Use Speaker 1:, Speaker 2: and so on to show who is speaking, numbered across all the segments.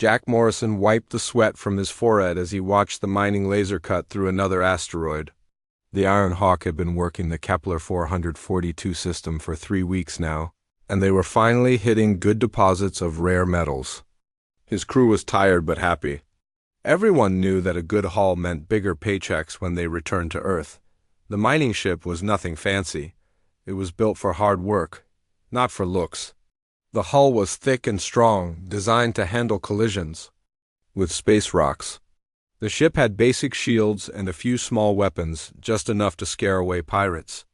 Speaker 1: Jack Morrison wiped the sweat from his forehead as he watched the mining laser cut through another asteroid. The Iron Hawk had been working the Kepler 442 system for 3 weeks now, and they were finally hitting good deposits of rare metals. His crew was tired but happy. Everyone knew that a good haul meant bigger paychecks when they returned to Earth. The mining ship was nothing fancy. It was built for hard work, not for looks. The hull was thick and strong, designed to handle collisions with space rocks. The ship had basic shields and a few small weapons, just enough to scare away pirates.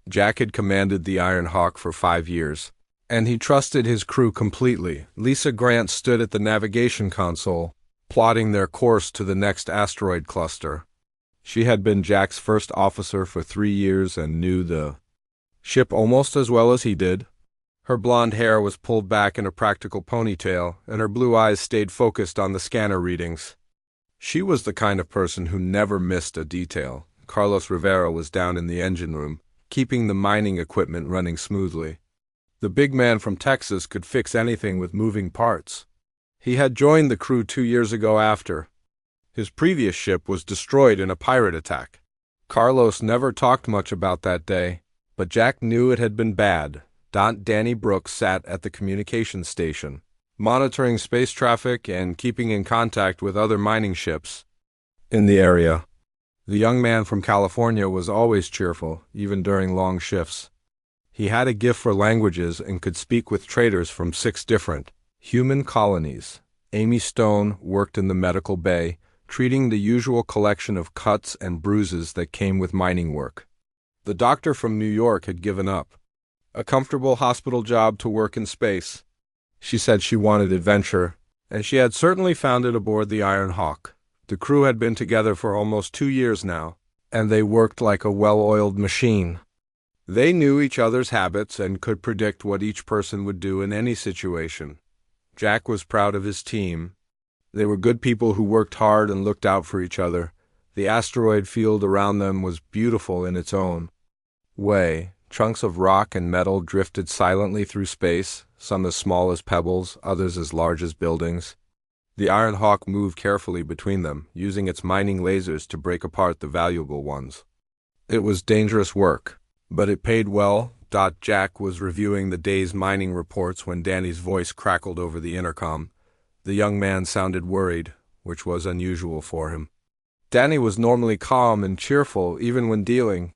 Speaker 1: Jack had commanded the Iron Hawk for 5 years, and he trusted his crew completely. Lisa Grant stood at the navigation console, plotting their course to the next asteroid cluster. She had been Jack's first officer for 3 years and knew the ship almost as well as he did. Her blonde hair was pulled back in a practical ponytail, and her blue eyes stayed focused on the scanner readings. She was the kind of person who never missed a detail. Carlos Rivera was down in the engine room, keeping the mining equipment running smoothly. The big man from Texas could fix anything with moving parts. He had joined the crew 2 years ago after his previous ship was destroyed in a pirate attack. Carlos never talked much about that day, but Jack knew it had been bad. Danny Brooks sat at the communications station, monitoring space traffic and keeping in contact with other mining ships in the area. The young man from California was always cheerful, even during long shifts. He had a gift for languages and could speak with traders from 6 different human colonies. Amy Stone worked in the medical bay, treating the usual collection of cuts and bruises that came with mining work. The doctor from New York had given up a comfortable hospital job to work in space. She said she wanted adventure, and she had certainly found it aboard the Iron Hawk. The crew had been together for almost 2 years now, and they worked like a well-oiled machine. They knew each other's habits and could predict what each person would do in any situation. Jack was proud of his team. They were good people who worked hard and looked out for each other. The asteroid field around them was beautiful in its own way. Chunks of rock and metal drifted silently through space, some as small as pebbles, others as large as buildings. The Iron Hawk moved carefully between them, using its mining lasers to break apart the valuable ones. It was dangerous work, but it paid well. Jack was reviewing the day's mining reports when Danny's voice crackled over the intercom. The young man sounded worried, which was unusual for him. Danny was normally calm and cheerful, even when dealing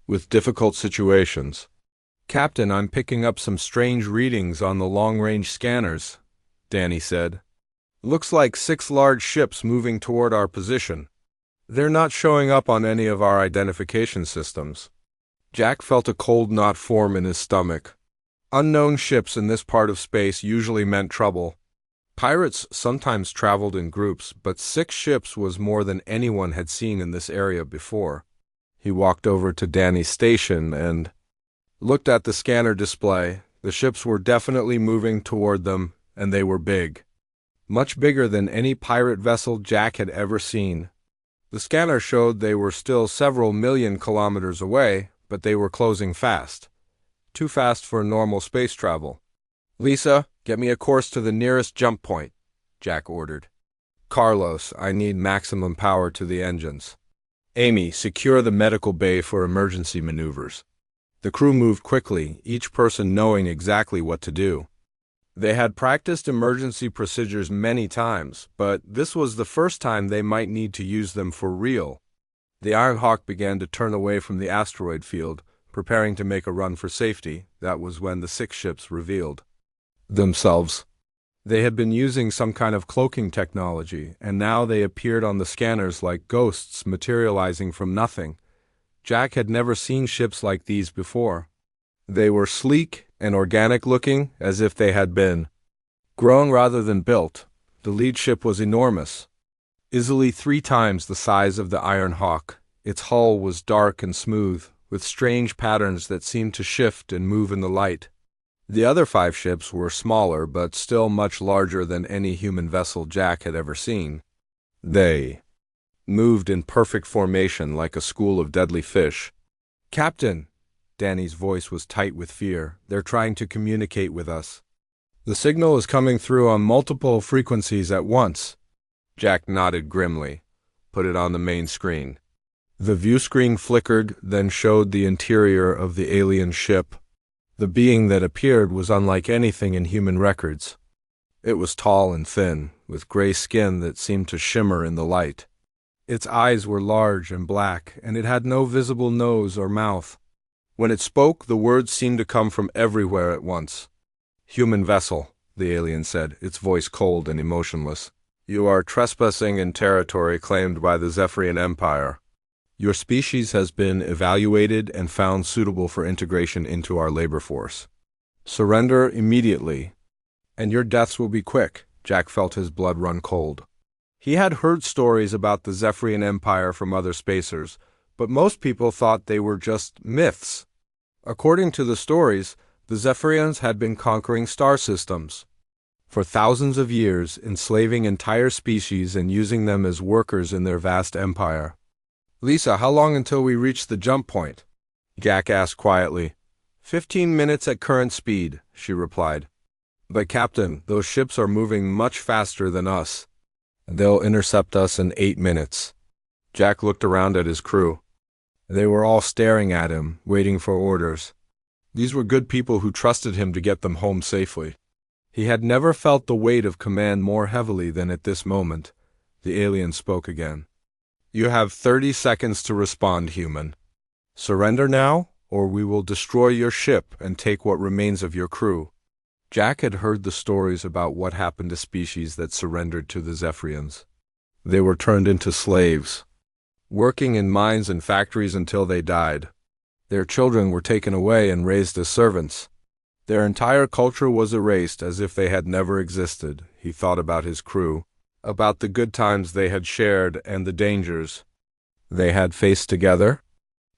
Speaker 1: with difficult situations. "Captain, I'm picking up some strange readings on the long-range scanners," Danny said. "Looks like 6 large ships moving toward our position. They're not showing up on any of our identification systems." Jack felt a cold knot form in his stomach. Unknown ships in this part of space usually meant trouble. Pirates sometimes traveled in groups, but 6 ships was more than anyone had seen in this area before. He walked over to Danny's station and looked at the scanner display. The ships were definitely moving toward them, and they were big. Much bigger than any pirate vessel Jack had ever seen. The scanner showed they were still several million kilometers away, but they were closing fast. Too fast for normal space travel. "Lisa, get me a course to the nearest jump point," Jack ordered. "Carlos, I need maximum power to the engines. Amy, secure the medical bay for emergency maneuvers." The crew moved quickly, each person knowing exactly what to do. They had practiced emergency procedures many times, but this was the first time they might need to use them for real. The Iron Hawk began to turn away from the asteroid field, preparing to make a run for safety. That was when the 6 ships revealed themselves. They had been using some kind of cloaking technology, and now they appeared on the scanners like ghosts materializing from nothing. Jack had never seen ships like these before. They were sleek and organic-looking, as if they had been grown rather than built. The lead ship was enormous, easily 3 times the size of the Iron Hawk. Its hull was dark and smooth, with strange patterns that seemed to shift and move in the light. The other 5 ships were smaller, but still much larger than any human vessel Jack had ever seen. They moved in perfect formation like a school of deadly fish. "Captain," Danny's voice was tight with fear, "they're trying to communicate with us." The signal is coming through on multiple frequencies at once. Jack nodded grimly. Put it on the main screen. The view screen flickered, then showed the interior of the alien ship. The being that appeared was unlike anything in human records. It was tall and thin, with gray skin that seemed to shimmer in the light. Its eyes were large and black, and it had no visible nose or mouth. When it spoke, the words seemed to come from everywhere at once. "Human vessel," the alien said, its voice cold and emotionless. "You are trespassing in territory claimed by the Zephyrian Empire. Your species has been evaluated and found suitable for integration into our labor force. Surrender immediately, and your deaths will be quick." Jack felt his blood run cold. He had heard stories about the Zephyrian Empire from other spacers, but most people thought they were just myths. According to the stories, the Zephyrians had been conquering star systems for thousands of years, enslaving entire species and using them as workers in their vast empire. "Lisa, how long until we reach the jump point?" Jack asked quietly. 15 minutes at current speed," she replied. "But Captain, those ships are moving much faster than us. They'll intercept us in 8 minutes. Jack looked around at his crew. They were all staring at him, waiting for orders. These were good people who trusted him to get them home safely. He had never felt the weight of command more heavily than at this moment. The alien spoke again. "You have 30 seconds to respond, human. Surrender now, or we will destroy your ship and take what remains of your crew." Jack had heard the stories about what happened to species that surrendered to the Zephyrians. They were turned into slaves, working in mines and factories until they died. Their children were taken away and raised as servants. Their entire culture was erased as if they had never existed. He thought about his crew, about the good times they had shared and the dangers they had faced together.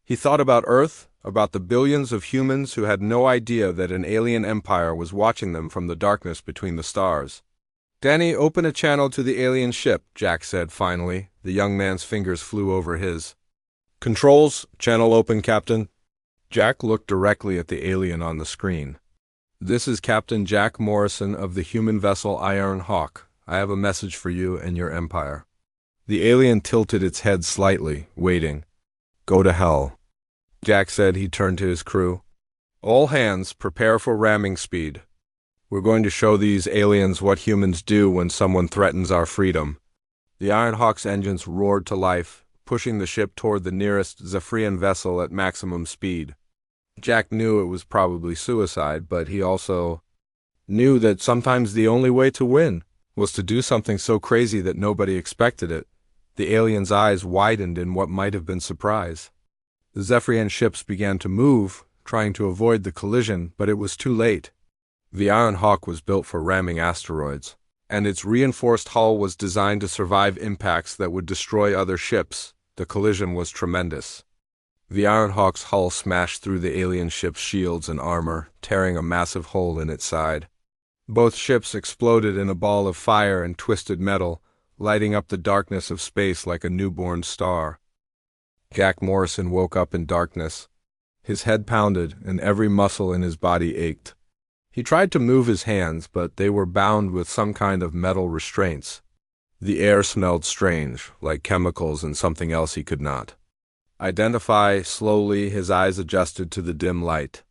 Speaker 1: He thought about Earth, about the billions of humans who had no idea that an alien empire was watching them from the darkness between the stars. "Danny, open a channel to the alien ship," Jack said finally. The young man's fingers flew over his. "Controls, channel open, Captain." Jack looked directly at the alien on the screen. "This is Captain Jack Morrison of the human vessel Iron Hawk. I have a message for you and your empire." The alien tilted its head slightly, waiting. "Go to hell," Jack said. He turned to his crew. "All hands, prepare for ramming speed. We're going to show these aliens what humans do when someone threatens our freedom." The Iron Hawk's engines roared to life, pushing the ship toward the nearest Zephyrian vessel at maximum speed. Jack knew it was probably suicide, but he also knew that sometimes the only way to win was to do something so crazy that nobody expected it. The alien's eyes widened in what might have been surprise. The Zephyrian ships began to move, trying to avoid the collision, but it was too late. The Iron Hawk was built for ramming asteroids, and its reinforced hull was designed to survive impacts that would destroy other ships. The collision was tremendous. The Iron Hawk's hull smashed through the alien ship's shields and armor, tearing a massive hole in its side. Both ships exploded in a ball of fire and twisted metal, lighting up the darkness of space like a newborn star. Jack Morrison woke up in darkness. His head pounded, and every muscle in his body ached. He tried to move his hands, but they were bound with some kind of metal restraints. The air smelled strange, like chemicals and something else he could not identify. Slowly, his eyes adjusted to the dim light.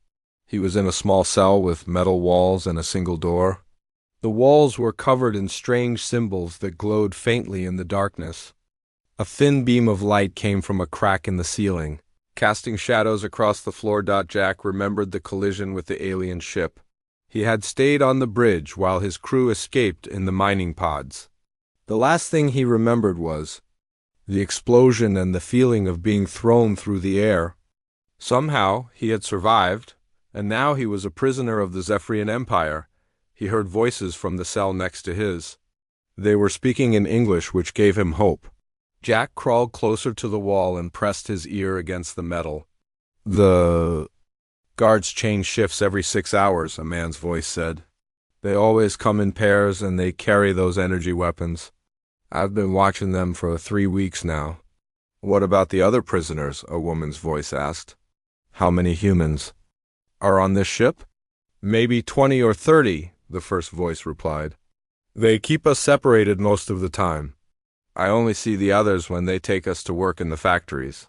Speaker 1: He was in a small cell with metal walls and a single door. The walls were covered in strange symbols that glowed faintly in the darkness. A thin beam of light came from a crack in the ceiling, casting shadows across the floor. Jack remembered the collision with the alien ship. He had stayed on the bridge while his crew escaped in the mining pods. The last thing he remembered was the explosion and the feeling of being thrown through the air. Somehow he had survived, and now he was a prisoner of the Zephyrian Empire. He heard voices from the cell next to his. They were speaking in English, which gave him hope. Jack crawled closer to the wall and pressed his ear against the metal. "The guards change shifts every 6 hours, a man's voice said. "They always come in pairs and they carry those energy weapons. I've been watching them for 3 weeks now." "What about the other prisoners?" a woman's voice asked. "How many humans are on this ship?" "Maybe 20 or 30, the first voice replied. They keep us separated most of the time. I only see the others when they take us to work in the factories.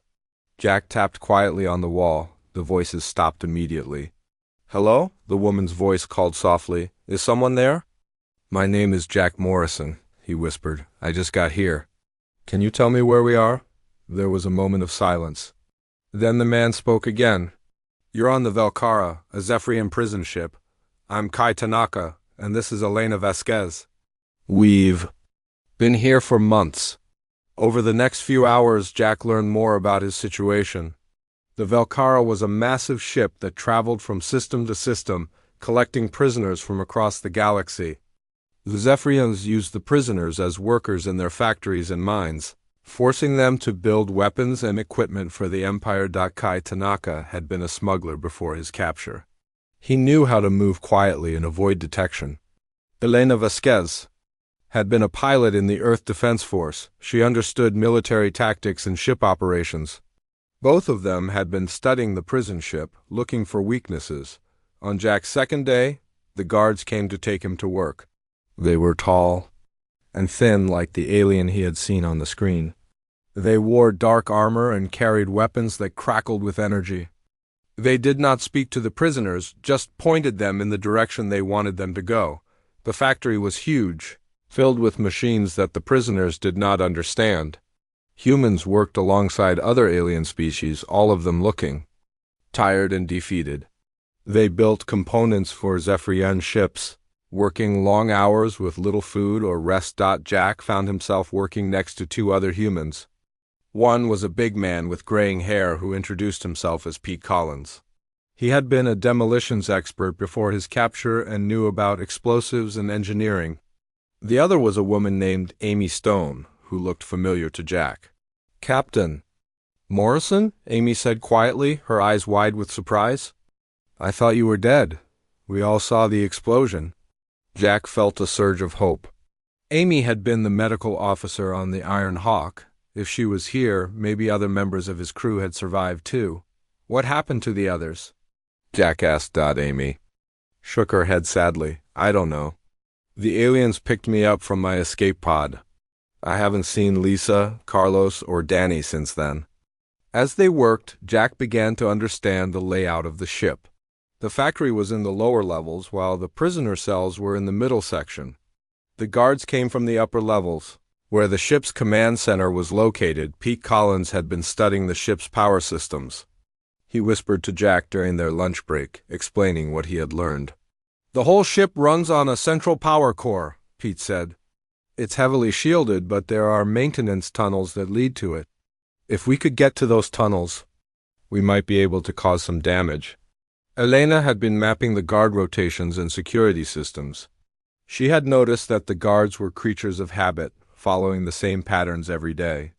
Speaker 1: Jack tapped quietly on the wall. The voices stopped immediately. Hello? The woman's voice called softly. Is someone there? My name is Jack Morrison, he whispered. I just got here. Can you tell me where we are? There was a moment of silence. Then the man spoke again. You're on the Velcara, a Zephyrian prison ship. I'm Kai Tanaka, and this is Elena Vasquez. We've been here for months. Over the next few hours, Jack learned more about his situation. The Velcara was a massive ship that traveled from system to system, collecting prisoners from across the galaxy. The Zephyrians used the prisoners as workers in their factories and mines, forcing them to build weapons and equipment for the Empire. Kai Tanaka had been a smuggler before his capture. He knew how to move quietly and avoid detection. Elena Vasquez had been a pilot in the Earth Defense Force. She understood military tactics and ship operations. Both of them had been studying the prison ship, looking for weaknesses. On Jack's second day, the guards came to take him to work. They were tall and thin like the alien he had seen on the screen. They wore dark armor and carried weapons that crackled with energy. They did not speak to the prisoners, just pointed them in the direction they wanted them to go. The factory was huge, filled with machines that the prisoners did not understand. Humans worked alongside other alien species, all of them looking tired and defeated. They built components for Zephyrian ships, working long hours with little food or rest. Jack found himself working next to two other humans. One was a big man with graying hair who introduced himself as Pete Collins. He had been a demolitions expert before his capture and knew about explosives and engineering. The other was a woman named Amy Stone, who looked familiar to Jack. Captain Morrison? Amy said quietly, her eyes wide with surprise. I thought you were dead. We all saw the explosion. Jack felt a surge of hope. Amy had been the medical officer on the Iron Hawk. If she was here, maybe other members of his crew had survived too. What happened to the others? Jack asked. Amy shook her head sadly. I don't know. The aliens picked me up from my escape pod. I haven't seen Lisa, Carlos, or Danny since then. As they worked, Jack began to understand the layout of the ship. The factory was in the lower levels, while the prisoner cells were in the middle section. The guards came from the upper levels. Where the ship's command center was located, Pete Collins had been studying the ship's power systems. He whispered to Jack during their lunch break, explaining what he had learned. The whole ship runs on a central power core, Pete said. It's heavily shielded, but there are maintenance tunnels that lead to it. If we could get to those tunnels, we might be able to cause some damage. Elena had been mapping the guard rotations and security systems. She had noticed that the guards were creatures of habit, following the same patterns every day.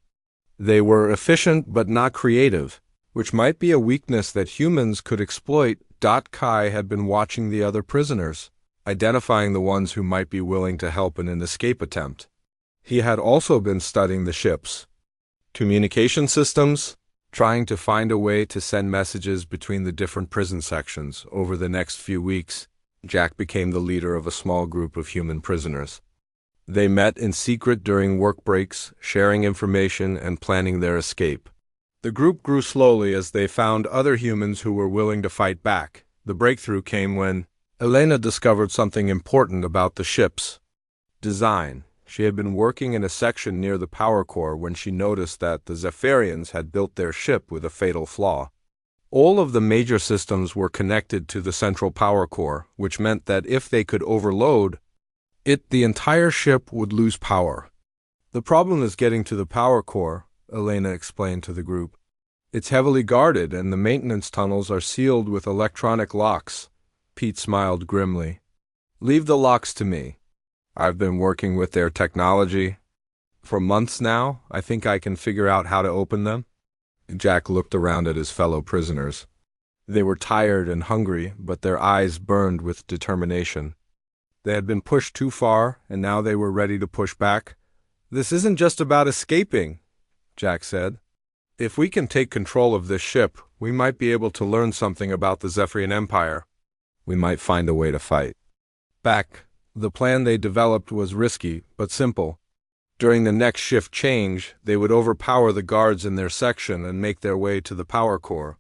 Speaker 1: They were efficient but not creative, which might be a weakness that humans could exploit. Kai had been watching the other prisoners, identifying the ones who might be willing to help in an escape attempt. He had also been studying the ship's communication systems, trying to find a way to send messages between the different prison sections. Over the next few weeks, Jack became the leader of a small group of human prisoners. They met in secret during work breaks, sharing information and planning their escape. The group grew slowly as they found other humans who were willing to fight back. The breakthrough came when Elena discovered something important about the ship's design. She had been working in a section near the power core when she noticed that the Zephyrians had built their ship with a fatal flaw. All of the major systems were connected to the central power core, which meant that if they could overload it, the entire ship would lose power. The problem is getting to the power core, Elena explained to the group. It's heavily guarded, and the maintenance tunnels are sealed with electronic locks. Pete smiled grimly. Leave the locks to me. I've been working with their technology for months now. I think I can figure out how to open them. Jack looked around at his fellow prisoners. They were tired and hungry, but their eyes burned with determination. They had been pushed too far, and now they were ready to push back. This isn't just about escaping, Jack said. If we can take control of this ship, we might be able to learn something about the Zephyrian Empire. We might find a way to fight. back. The plan they developed was risky, but simple. During the next shift change, they would overpower the guards in their section and make their way to the power core.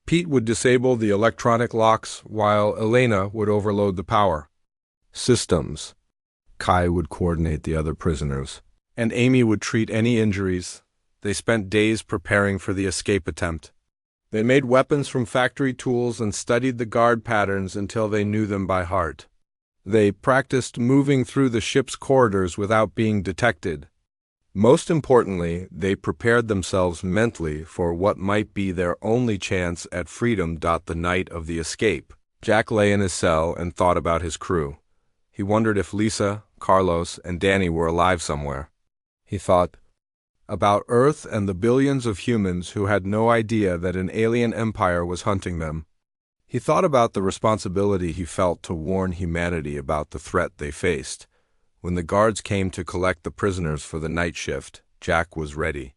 Speaker 1: Pete would disable the electronic locks, while Elena would overload the power systems. Kai would coordinate the other prisoners, and Amy would treat any injuries. They spent days preparing for the escape attempt. They made weapons from factory tools and studied the guard patterns until they knew them by heart. They practiced moving through the ship's corridors without being detected. Most importantly, they prepared themselves mentally for what might be their only chance at freedom. The night of the escape, Jack lay in his cell and thought about his crew. He wondered if Lisa, Carlos, and Danny were alive somewhere. He thought about Earth and the billions of humans who had no idea that an alien empire was hunting them. He thought about the responsibility he felt to warn humanity about the threat they faced. When the guards came to collect the prisoners for the night shift, Jack was ready.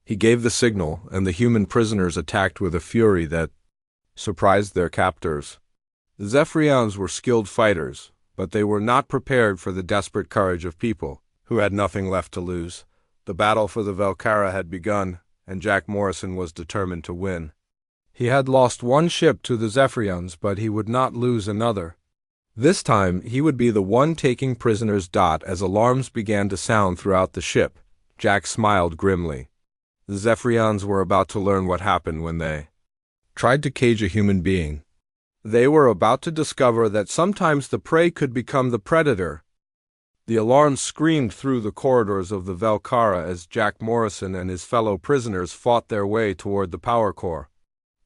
Speaker 1: He gave the signal, and the human prisoners attacked with a fury that surprised their captors. The Zephyrians were skilled fighters, but they were not prepared for the desperate courage of people who had nothing left to lose. The battle for the Velcara had begun, and Jack Morrison was determined to win. He had lost one ship to the Zephyrians, but he would not lose another. This time, he would be the one taking prisoners. As alarms began to sound throughout the ship, Jack smiled grimly. The Zephyrians were about to learn what happened when they tried to cage a human being. They were about to discover that sometimes the prey could become the predator. The alarms screamed through the corridors of the Velcara as Jack Morrison and his fellow prisoners fought their way toward the power core.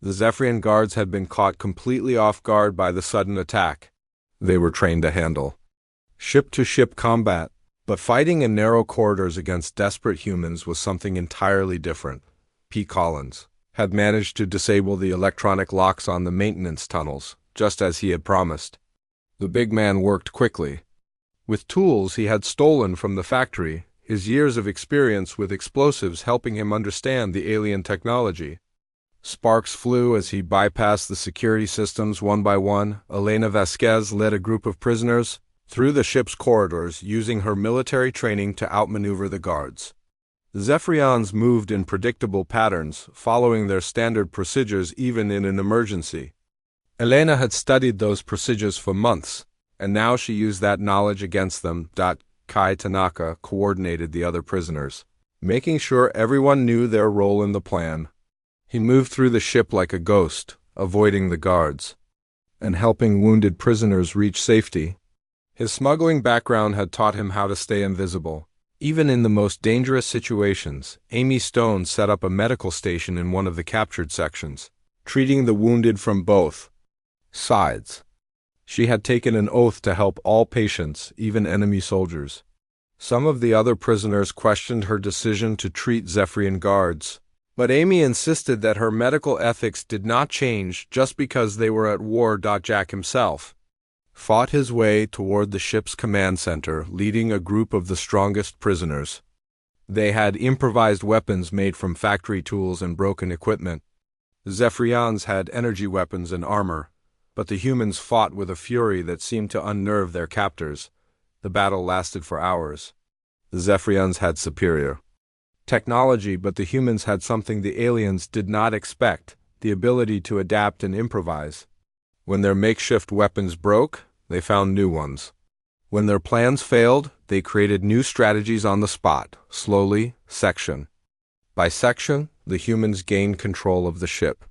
Speaker 1: The Zephyrian guards had been caught completely off guard by the sudden attack. They were trained to handle ship-to-ship combat, but fighting in narrow corridors against desperate humans was something entirely different. P. Collins had managed to disable the electronic locks on the maintenance tunnels, just as he had promised. The big man worked quickly. With tools he had stolen from the factory, his years of experience with explosives helping him understand the alien technology. Sparks flew as he bypassed the security systems one by one. Elena Vasquez led a group of prisoners through the ship's corridors, using her military training to outmaneuver the guards. The Zephyrians moved in predictable patterns, following their standard procedures even in an emergency. Elena had studied those procedures for months, and now she used that knowledge against them. Kai Tanaka coordinated the other prisoners, making sure everyone knew their role in the plan. He moved through the ship like a ghost, avoiding the guards, and helping wounded prisoners reach safety. His smuggling background had taught him how to stay invisible. Even in the most dangerous situations, Amy Stone set up a medical station in one of the captured sections, treating the wounded from both sides. She had taken an oath to help all patients, even enemy soldiers. Some of the other prisoners questioned her decision to treat Zephyrian guards, but Amy insisted that her medical ethics did not change just because they were at war. Jack himself fought his way toward the ship's command center, leading a group of the strongest prisoners. They had improvised weapons made from factory tools and broken equipment. The Zephyrians had energy weapons and armor, but the humans fought with a fury that seemed to unnerve their captors. The battle lasted for hours. The Zephyrians had superior technology, but the humans had something the aliens did not expect: the ability to adapt and improvise. When their makeshift weapons broke, they found new ones. When their plans failed, they created new strategies on the spot, slowly, section by section. The humans gained control of the ship.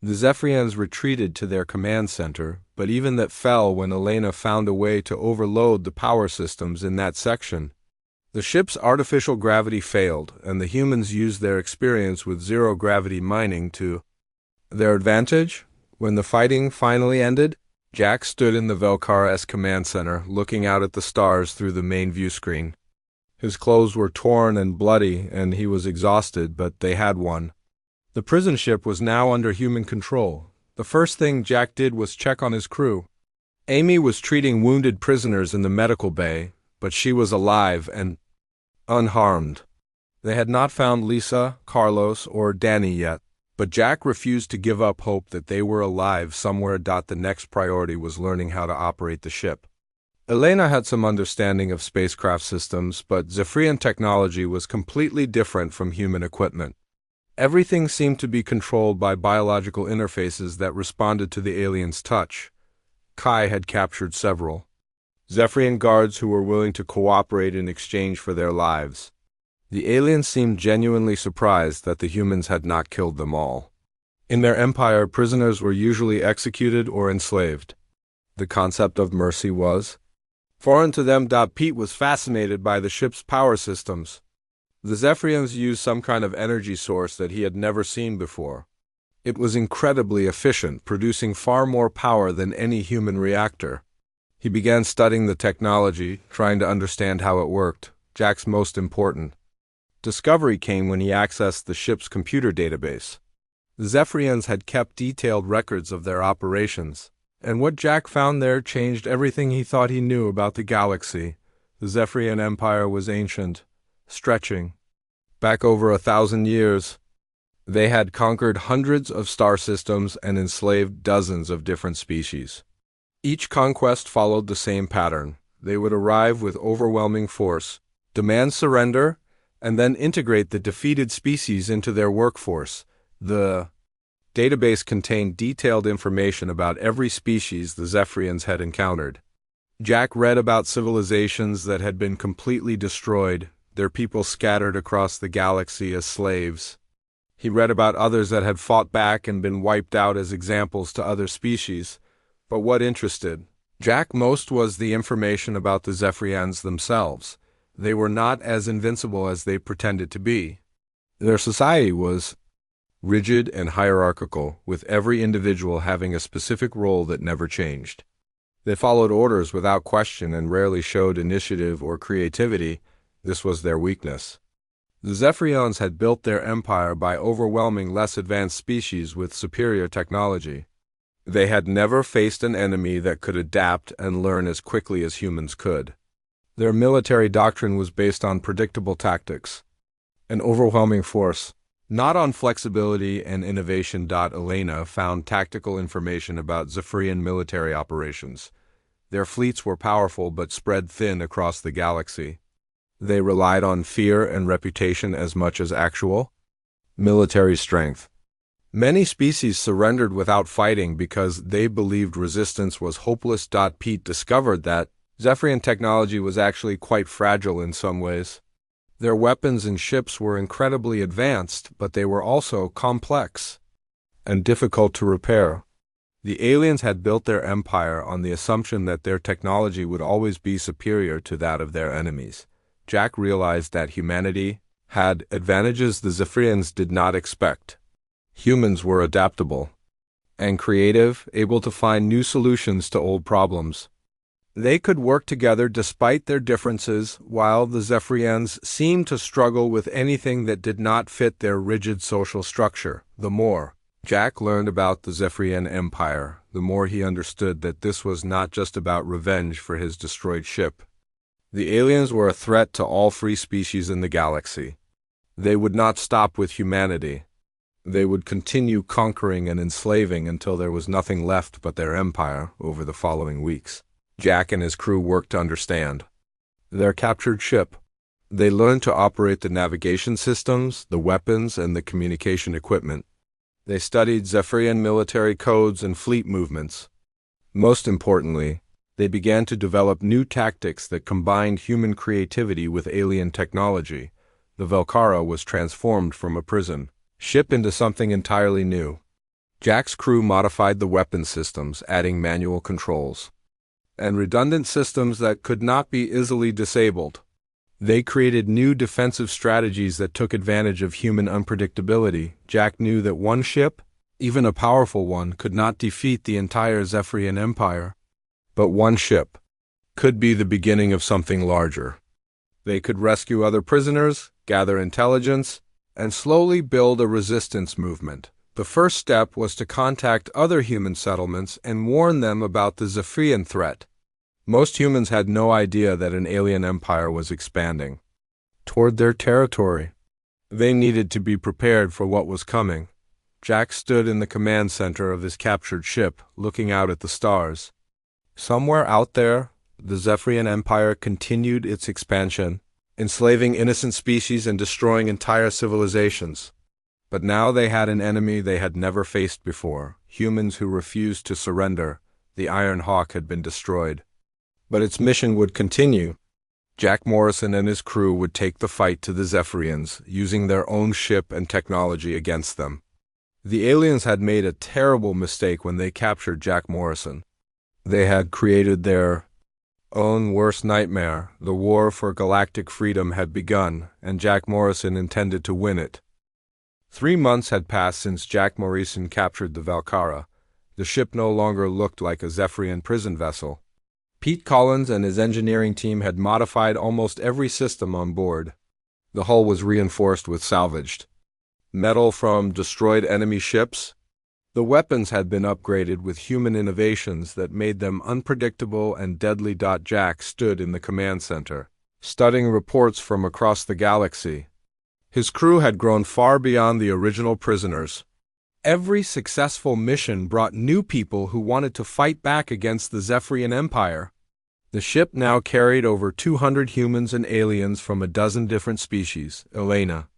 Speaker 1: The Zephyrians retreated to their command center, but even that fell when Elena found a way to overload the power systems in that section. The ship's artificial gravity failed, and the humans used their experience with zero-gravity mining to their advantage. When the fighting finally ended, Jack stood in the Velcara's command center, looking out at the stars through the main view screen. His clothes were torn and bloody, and he was exhausted, but they had won. The prison ship was now under human control. The first thing Jack did was check on his crew. Amy was treating wounded prisoners in the medical bay, but she was alive and unharmed. They had not found Lisa, Carlos, or Danny yet, but Jack refused to give up hope that they were alive somewhere. The next priority was learning how to operate the ship. Elena had some understanding of spacecraft systems, but Zephyrian technology was completely different from human equipment. Everything seemed to be controlled by biological interfaces that responded to the aliens' touch. Kai had captured several Zephyrian guards who were willing to cooperate in exchange for their lives. The aliens seemed genuinely surprised that the humans had not killed them all. In their empire, prisoners were usually executed or enslaved. The concept of mercy was foreign to them. Pete was fascinated by the ship's power systems. The Zephyrians used some kind of energy source that he had never seen before. It was incredibly efficient, producing far more power than any human reactor. He began studying the technology, trying to understand how it worked. Jack's most important discovery came when he accessed the ship's computer database. The Zephyrians had kept detailed records of their operations, and what Jack found there changed everything he thought he knew about the galaxy. The Zephyrian Empire was ancient, stretching back over 1,000 years. They had conquered hundreds of star systems and enslaved dozens of different species. Each conquest followed the same pattern. They would arrive with overwhelming force, demand surrender, and then integrate the defeated species into their workforce. The database contained detailed information about every species the Zephyrians had encountered. Jack read about civilizations that had been completely destroyed, their people scattered across the galaxy as slaves. He read about others that had fought back and been wiped out as examples to other species. But what interested Jack most was the information about the Zephyrians themselves. They were not as invincible as they pretended to be. Their society was rigid and hierarchical, with every individual having a specific role that never changed. They followed orders without question and rarely showed initiative or creativity. This was their weakness. The Zephyrians had built their empire by overwhelming less advanced species with superior technology. They had never faced an enemy that could adapt and learn as quickly as humans could. Their military doctrine was based on predictable tactics and overwhelming force, not on flexibility and innovation. Elena found tactical information about Zephyrian military operations. Their fleets were powerful but spread thin across the galaxy. They relied on fear and reputation as much as actual military strength. Many species surrendered without fighting because they believed resistance was hopeless. Pete discovered that Zephyrian technology was actually quite fragile in some ways. Their weapons and ships were incredibly advanced, but they were also complex and difficult to repair. The aliens had built their empire on the assumption that their technology would always be superior to that of their enemies. Jack realized that humanity had advantages the Zephyrians did not expect. Humans were adaptable and creative, able to find new solutions to old problems. They could work together despite their differences, while the Zephyrians seemed to struggle with anything that did not fit their rigid social structure. The more Jack learned about the Zephyrian Empire, the more he understood that this was not just about revenge for his destroyed ship. The aliens were a threat to all free species in the galaxy. They would not stop with humanity. They would continue conquering and enslaving until there was nothing left but their empire. Over the following weeks, Jack and his crew worked to understand their captured ship. They learned to operate the navigation systems, the weapons, and the communication equipment. They studied Zephyrian military codes and fleet movements. Most importantly, they began to develop new tactics that combined human creativity with alien technology. The Velkara was transformed from a prison ship into something entirely new. Jack's crew modified the weapon systems, adding manual controls and redundant systems that could not be easily disabled. They created new defensive strategies that took advantage of human unpredictability. Jack knew that one ship, even a powerful one, could not defeat the entire Zephyrian Empire. But one ship could be the beginning of something larger. They could rescue other prisoners, gather intelligence, and slowly build a resistance movement. The first step was to contact other human settlements and warn them about the Zephyrian threat. Most humans had no idea that an alien empire was expanding toward their territory. They needed to be prepared for what was coming. Jack stood in the command center of his captured ship, looking out at the stars. Somewhere out there, The Zephyrian Empire continued its expansion, enslaving innocent species and destroying entire civilizations. But now they had an enemy they had never faced before, humans who refused to surrender. The Iron Hawk had been destroyed. But its mission would continue. Jack Morrison and his crew would take the fight to the Zephyrians, using their own ship and technology against them. The aliens had made a terrible mistake when they captured Jack Morrison. They had created their own worst nightmare. The war for galactic freedom had begun, and Jack Morrison intended to win it. 3 months had passed since Jack Morrison captured the Valkyra. The ship no longer looked like a Zephyrian prison vessel. Pete Collins and his engineering team had modified almost every system on board. The hull was reinforced with salvaged metal from destroyed enemy ships. The weapons had been upgraded with human innovations that made them unpredictable and deadly. Jack stood in the command center, studying reports from across the galaxy. His crew had grown far beyond the original prisoners. Every successful mission brought new people who wanted to fight back against the Zephyrian Empire. The ship now carried over 200 humans and aliens from a dozen different species. Elena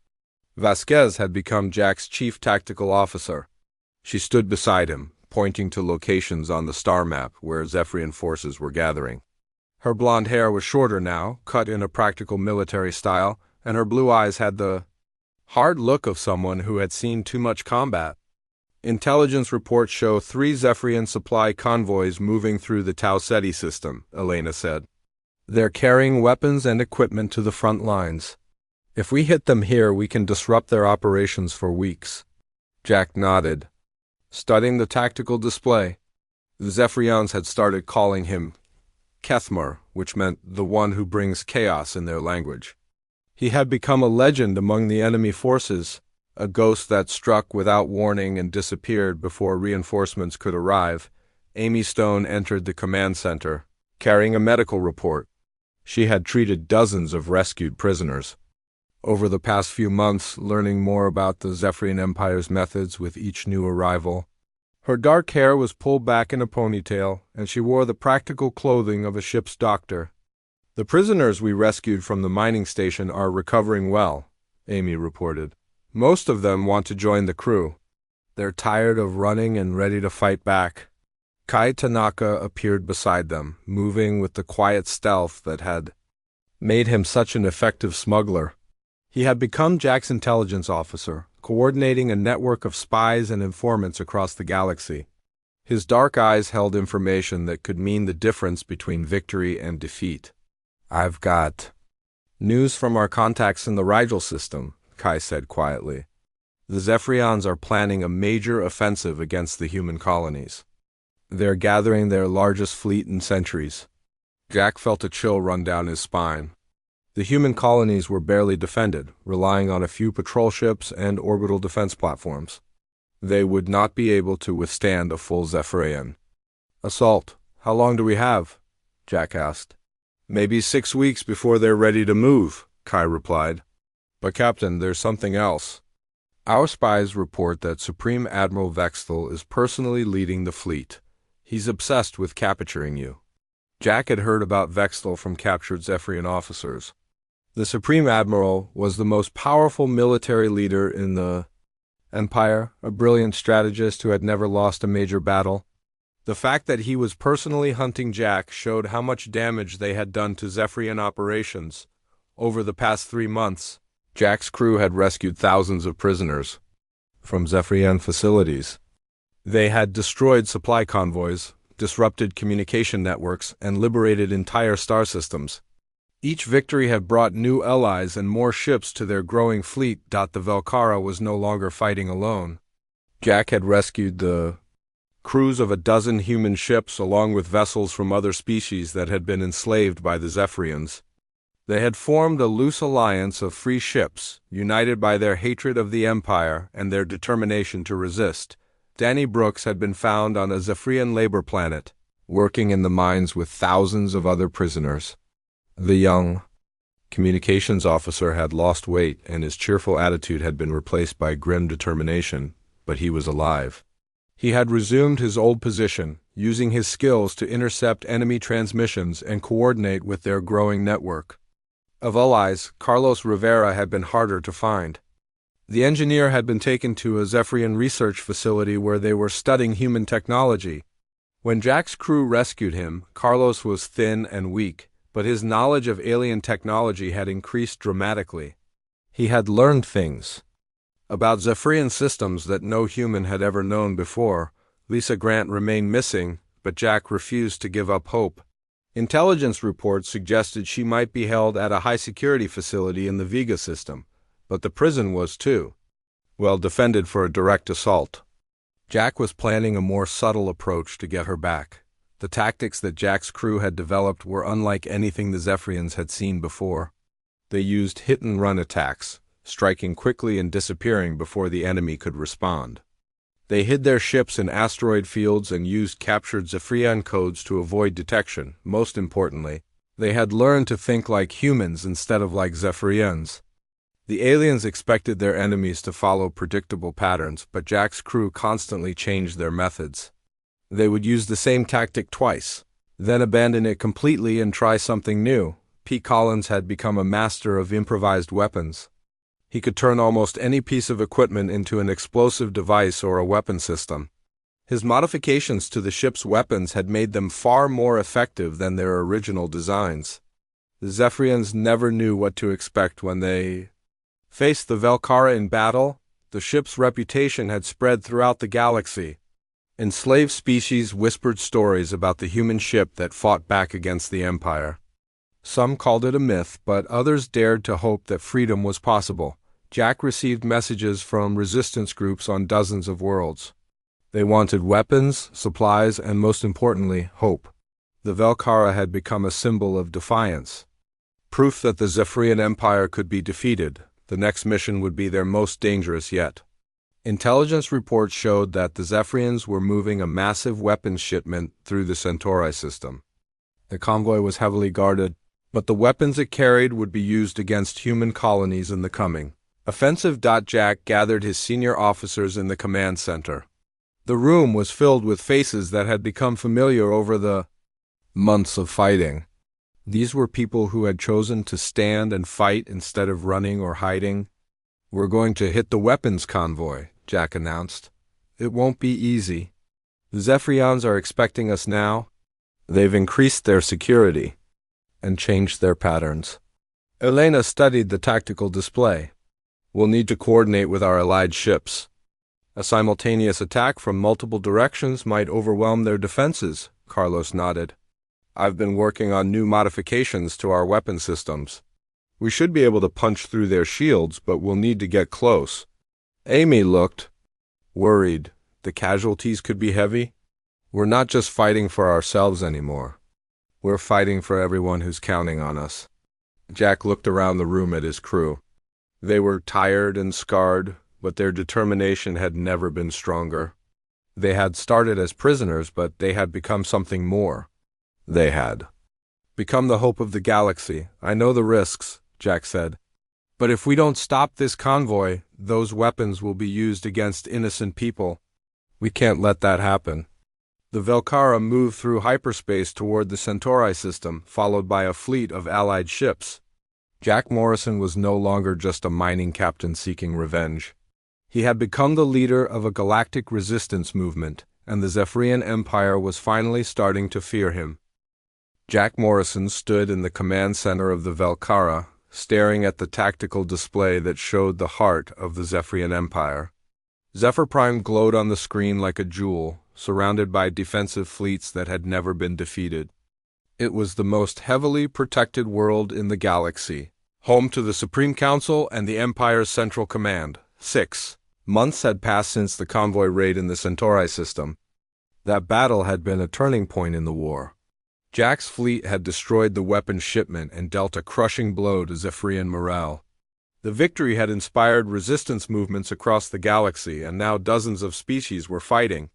Speaker 1: Vasquez had become Jack's chief tactical officer. She stood beside him, pointing to locations on the star map where Zephyrian forces were gathering. Her blonde hair was shorter now, cut in a practical military style, and her blue eyes had the hard look of someone who had seen too much combat. Intelligence reports show 3 Zephyrian supply convoys moving through the Tau Ceti system, Elena said. They're carrying weapons and equipment to the front lines. If we hit them here, we can disrupt their operations for weeks. Jack nodded, studying the tactical display. The Zephyrians had started calling him Kethmar, which meant the one who brings chaos in their language. He had become a legend among the enemy forces, a ghost that struck without warning and disappeared before reinforcements could arrive. Amy Stone entered the command center, carrying a medical report. She had treated dozens of rescued prisoners. Over the past few months, learning more about the Zephyrian Empire's methods with each new arrival. Her dark hair was pulled back in a ponytail, and she wore the practical clothing of a ship's doctor. The prisoners we rescued from the mining station are recovering well, Amy reported. Most of them want to join the crew. They're tired of running and ready to fight back. Kai Tanaka appeared beside them, moving with the quiet stealth that had made him such an effective smuggler. He had become Jack's intelligence officer, coordinating a network of spies and informants across the galaxy. His dark eyes held information that could mean the difference between victory and defeat. I've got news from our contacts in the Rigel system, Kai said quietly. The Zephyrians are planning a major offensive against the human colonies. They're gathering their largest fleet in centuries. Jack felt a chill run down his spine. The human colonies were barely defended, relying on a few patrol ships and orbital defense platforms. They would not be able to withstand a full Zephyrian assault. How long do we have? Jack asked. Maybe 6 weeks before they're ready to move, Kai replied. But Captain, there's something else. Our spies report that Supreme Admiral Vexthal is personally leading the fleet. He's obsessed with capturing you. Jack had heard about Vexthal from captured Zephyrian officers. The Supreme Admiral was the most powerful military leader in the Empire, a brilliant strategist who had never lost a major battle. The fact that he was personally hunting Jack showed how much damage they had done to Zephyrian operations over the past 3 months. Jack's crew had rescued thousands of prisoners from Zephyrian facilities. They had destroyed supply convoys, disrupted communication networks, and liberated entire star systems. Each victory had brought new allies and more ships to their growing fleet. The Valkyra was no longer fighting alone. Jack had rescued the crews of a dozen human ships along with vessels from other species that had been enslaved by the Zephyrians. They had formed a loose alliance of free ships, united by their hatred of the Empire and their determination to resist. Danny Brooks had been found on a Zephyrian labor planet, working in the mines with thousands of other prisoners. The young communications officer had lost weight, and his cheerful attitude had been replaced by grim determination, but he was alive. He had resumed his old position, using his skills to intercept enemy transmissions and coordinate with their growing network of allies. Carlos Rivera had been harder to find. The engineer had been taken to a Zephyrian research facility where they were studying human technology. When Jack's crew rescued him, Carlos was thin and weak, but his knowledge of alien technology had increased dramatically. He had learned things about Zephyrian systems that no human had ever known before. Lisa Grant remained missing, but Jack refused to give up hope. Intelligence reports suggested she might be held at a high-security facility in the Vega system, but the prison was too well defended for a direct assault. Jack was planning a more subtle approach to get her back. The tactics that Jack's crew had developed were unlike anything the Zephyrians had seen before. They used hit-and-run attacks, striking quickly and disappearing before the enemy could respond. They hid their ships in asteroid fields and used captured Zephyrian codes to avoid detection. Most importantly, they had learned to think like humans instead of like Zephyrians. The aliens expected their enemies to follow predictable patterns, but Jack's crew constantly changed their methods. They would use the same tactic twice, then abandon it completely and try something new. P. Collins had become a master of improvised weapons. He could turn almost any piece of equipment into an explosive device or a weapon system. His modifications to the ship's weapons had made them far more effective than their original designs. The Zephyrians never knew what to expect when they faced the Velkara in battle. The ship's reputation had spread throughout the galaxy. Enslaved species whispered stories about the human ship that fought back against the Empire. Some called it a myth, but others dared to hope that freedom was possible. Jack received messages from resistance groups on dozens of worlds. They wanted weapons, supplies, and most importantly, hope. The Velkara had become a symbol of defiance. Proof that the Zephyrian Empire could be defeated. The next mission would be their most dangerous yet. Intelligence reports showed that the Zephyrians were moving a massive weapons shipment through the Centauri system. The convoy was heavily guarded, but the weapons it carried would be used against human colonies in the coming offensive. Jack gathered his senior officers in the command center. The room was filled with faces that had become familiar over the months of fighting. These were people who had chosen to stand and fight instead of running or hiding. "We're going to hit the weapons convoy," Jack announced. "It won't be easy. The Zephyrians are expecting us now. They've increased their security and changed their patterns." Elena studied the tactical display. "We'll need to coordinate with our allied ships. A simultaneous attack from multiple directions might overwhelm their defenses," Carlos nodded. "I've been working on new modifications to our weapon systems. We should be able to punch through their shields, but we'll need to get close." Amy looked worried. The casualties could be heavy. "We're not just fighting for ourselves anymore. We're fighting for everyone who's counting on us." Jack looked around the room at his crew. They were tired and scarred, but their determination had never been stronger. They had started as prisoners, but they had become something more. They had become the hope of the galaxy. "I know the risks," Jack said. "But if we don't stop this convoy, those weapons will be used against innocent people. We can't let that happen." The Velkara moved through hyperspace toward the Centauri system, followed by a fleet of allied ships. Jack Morrison was no longer just a mining captain seeking revenge. He had become the leader of a galactic resistance movement, and the Zephyrian Empire was finally starting to fear him. Jack Morrison stood in the command center of the Velkara, staring at the tactical display that showed the heart of the Zephyrian Empire. Zephyr Prime glowed on the screen like a jewel, surrounded by defensive fleets that had never been defeated. It was the most heavily protected world in the galaxy, home to the Supreme Council and the Empire's Central Command. 6 months had passed since the convoy raid in the Centauri system. That battle had been a turning point in the war. Jack's fleet had destroyed the weapons shipment and dealt a crushing blow to Zephyrian morale. The victory had inspired resistance movements across the galaxy, and now dozens of species were fighting.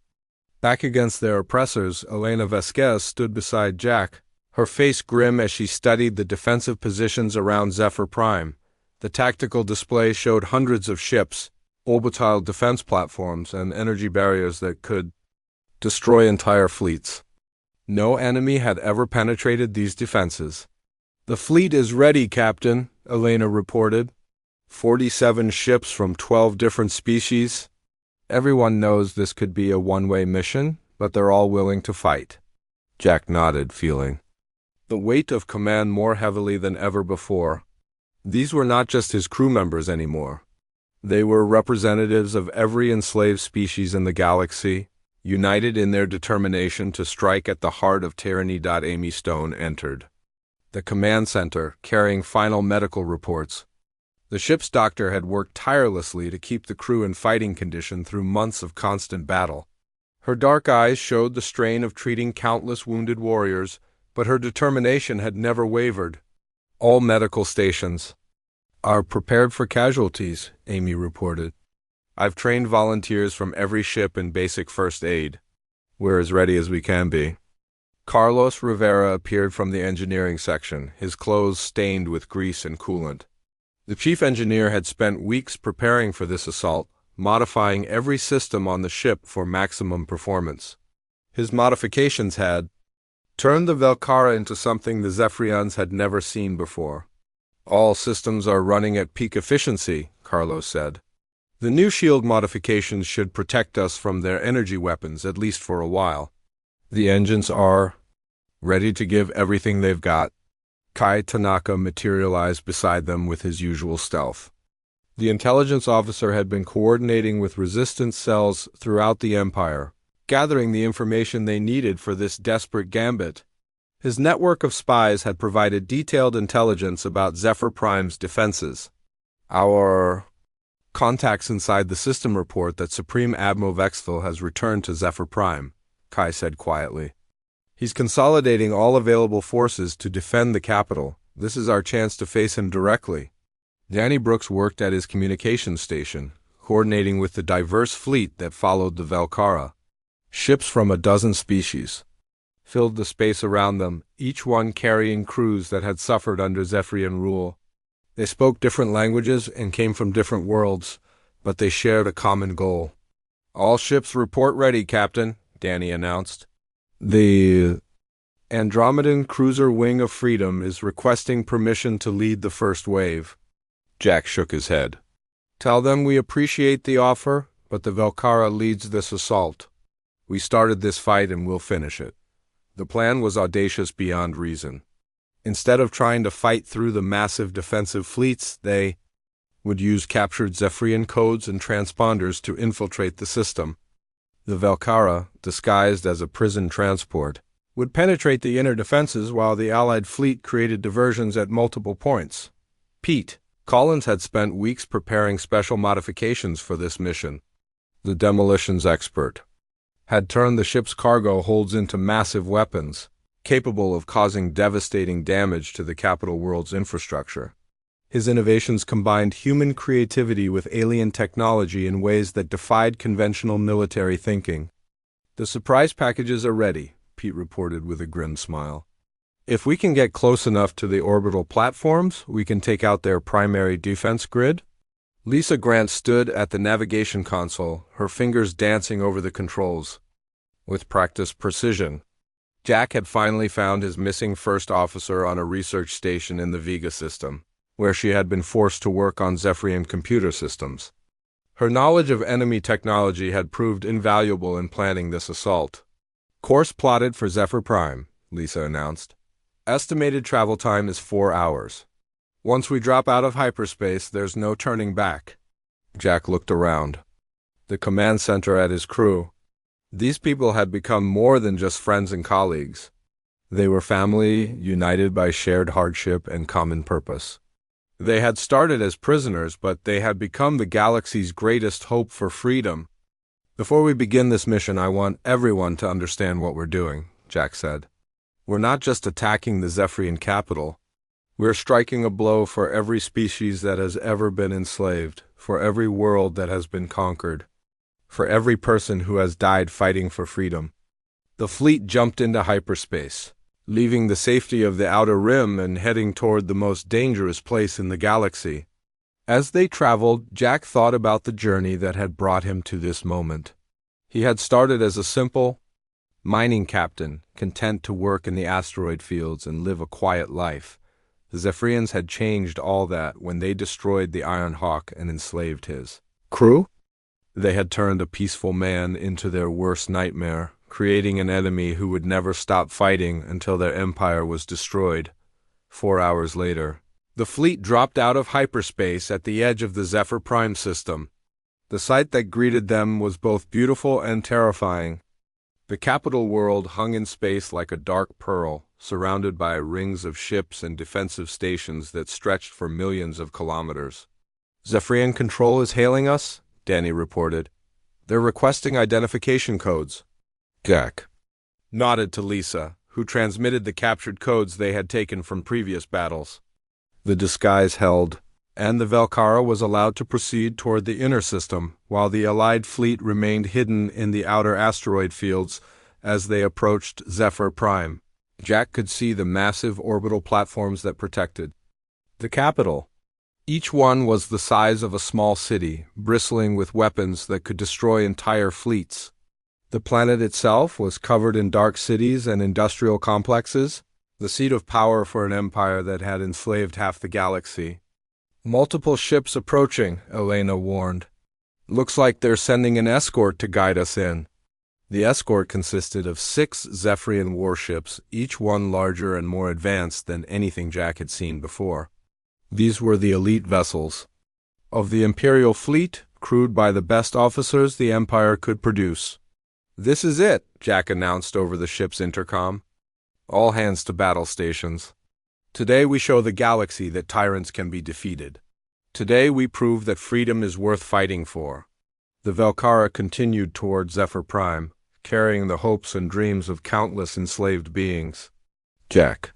Speaker 1: Back against their oppressors, Elena Vasquez stood beside Jack, her face grim as she studied the defensive positions around Zephyr Prime. The tactical display showed hundreds of ships, orbital defense platforms, and energy barriers that could destroy entire fleets. No enemy had ever penetrated these defenses. "The fleet is ready, Captain," Elena reported. 47 ships from 12 different species. Everyone knows this could be a one-way mission, but they're all willing to fight. Jack nodded, feeling the weight of command more heavily than ever before. These were not just his crew members anymore. They were representatives of every enslaved species in the galaxy, united in their determination to strike at the heart of tyranny. Amy Stone entered the command center, carrying final medical reports. The ship's doctor had worked tirelessly to keep the crew in fighting condition through months of constant battle. Her dark eyes showed the strain of treating countless wounded warriors, but her determination had never wavered. "All medical stations are prepared for casualties," Amy reported. "I've trained volunteers from every ship in basic first aid. We're as ready as we can be." Carlos Rivera appeared from the engineering section, his clothes stained with grease and coolant. The chief engineer had spent weeks preparing for this assault, modifying every system on the ship for maximum performance. His modifications had turned the Velcara into something the Zephyrians had never seen before. "All systems are running at peak efficiency," Carlos said. "The new shield modifications should protect us from their energy weapons, at least for a while. The engines are ready to give everything they've got." Kai Tanaka materialized beside them with his usual stealth. The intelligence officer had been coordinating with resistance cells throughout the Empire, gathering the information they needed for this desperate gambit. His network of spies had provided detailed intelligence about Zephyr Prime's defenses. "Our contacts inside the system report that Supreme Admiral Vexville has returned to Zephyr Prime," Kai said quietly. "He's consolidating all available forces to defend the capital. This is our chance to face him directly." Danny Brooks worked at his communications station, coordinating with the diverse fleet that followed the Velcara. Ships from a dozen species filled the space around them, each one carrying crews that had suffered under Zephyrian rule. They spoke different languages and came from different worlds, but they shared a common goal. "All ships report ready, Captain," Danny announced. "The Andromedan Cruiser Wing of Freedom is requesting permission to lead the first wave." Jack shook his head. "Tell them we appreciate the offer, but the Velcara leads this assault. We started this fight and we'll finish it." The plan was audacious beyond reason. Instead of trying to fight through the massive defensive fleets, they would use captured Zephyrian codes and transponders to infiltrate the system. The Velcara, disguised as a prison transport, would penetrate the inner defenses while the Allied fleet created diversions at multiple points. Pete Collins had spent weeks preparing special modifications for this mission. The demolitions expert had turned the ship's cargo holds into massive weapons, capable of causing devastating damage to the capital world's infrastructure. His innovations combined human creativity with alien technology in ways that defied conventional military thinking. "The surprise packages are ready," Pete reported with a grim smile. "If we can get close enough to the orbital platforms, we can take out their primary defense grid." Lisa Grant stood at the navigation console, her fingers dancing over the controls. With practiced precision, Jack had finally found his missing first officer on a research station in the Vega system, where she had been forced to work on Zephyrian computer systems. Her knowledge of enemy technology had proved invaluable in planning this assault. "Course plotted for Zephyr Prime," Lisa announced. "Estimated travel time is 4 hours. Once we drop out of hyperspace, there's no turning back." Jack looked around the command center at his crew. These people had become more than just friends and colleagues. They were family, united by shared hardship and common purpose. They had started as prisoners, but they had become the galaxy's greatest hope for freedom. "Before we begin this mission, I want everyone to understand what we're doing," Jack said. "We're not just attacking the Zephyrian capital. We're striking a blow for every species that has ever been enslaved, for every world that has been conquered, for every person who has died fighting for freedom." The fleet jumped into hyperspace, leaving the safety of the Outer Rim and heading toward the most dangerous place in the galaxy. As they traveled, Jack thought about the journey that had brought him to this moment. He had started as a simple, mining captain, content to work in the asteroid fields and live a quiet life. The Zephyrians had changed all that when they destroyed the Iron Hawk and enslaved his crew. They had turned a peaceful man into their worst nightmare, creating an enemy who would never stop fighting until their empire was destroyed. 4 hours later, the fleet dropped out of hyperspace at the edge of the Zephyr Prime system. The sight that greeted them was both beautiful and terrifying. The capital world hung in space like a dark pearl, surrounded by rings of ships and defensive stations that stretched for millions of kilometers. "Zephyrian Control is hailing us," Danny reported. "They're requesting identification codes." Jack nodded to Lisa, who transmitted the captured codes they had taken from previous battles. The disguise held, and the Velkara was allowed to proceed toward the inner system, while the Allied fleet remained hidden in the outer asteroid fields as they approached Zephyr Prime. Jack could see the massive orbital platforms that protected the capital. Each one was the size of a small city, bristling with weapons that could destroy entire fleets. The planet itself was covered in dark cities and industrial complexes, the seat of power for an empire that had enslaved half the galaxy. "Multiple ships approaching," Elena warned. "Looks like they're sending an escort to guide us in." The escort consisted of 6 Zephyrian warships, each one larger and more advanced than anything Jack had seen before. These were the elite vessels of the Imperial fleet, crewed by the best officers the Empire could produce. "This is it," Jack announced over the ship's intercom. "All hands to battle stations. Today we show the galaxy that tyrants can be defeated. Today we prove that freedom is worth fighting for." The Velkara continued toward Zephyr Prime, carrying the hopes and dreams of countless enslaved beings. Jack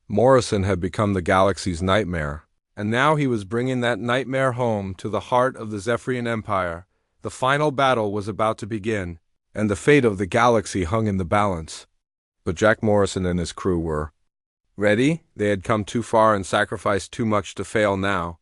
Speaker 1: Morrison had become the galaxy's nightmare, and now he was bringing that nightmare home to the heart of the Zephyrian Empire. The final battle was about to begin, and the fate of the galaxy hung in the balance. But Jack Morrison and his crew were ready. They had come too far and sacrificed too much to fail now.